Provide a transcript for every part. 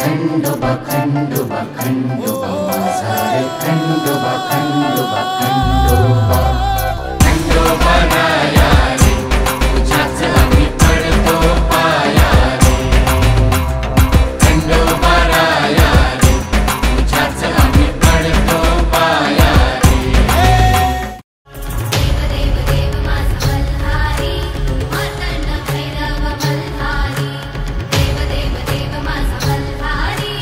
खंडोबा खंडोबा खंडोबा माझा रे खंडोबा खंडोबा खंडोबा खंडोबा राया रे तुझ्याच आम्ही पडतो पाया रे खंडोबा राया रे तुझ्याच आम्ही पडतो पाया रे देव देव देव माझा मल्हारी मातंड भैरव मल्हारी देव देव देव माझा मल्हारी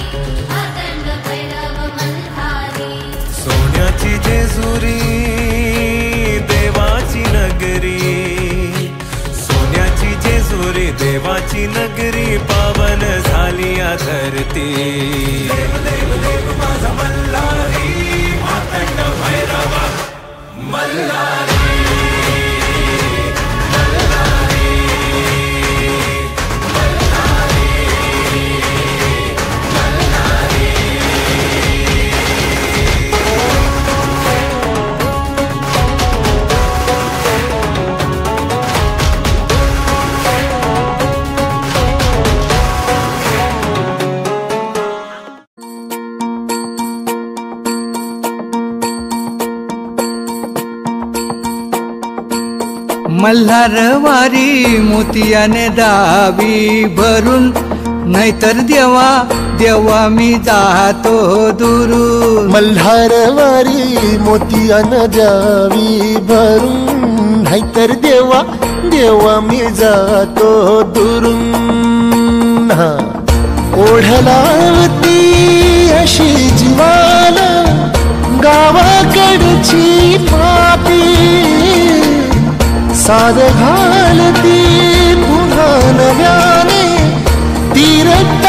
मातंड भैरव मल्हारी सोन्याची जेजुरी देवाची नगरी सोन्याची जेजुरी देवाची नगरी पावन झाली या धरती देव देव देव माझा मल्हारी मातंड भैरव मल्हारी मल्हारवारी मोतियाने दावी भरून नाहीतर देवा देवा मी जातो दुरून मल्हारवारी मोतियानं द्यावी भरून नाहीतर देवा देवा मी जातो दुरून ओढलावती अशी जीवाला गावाकडची पापी साध घालती पुन्हा नव्याने तीरट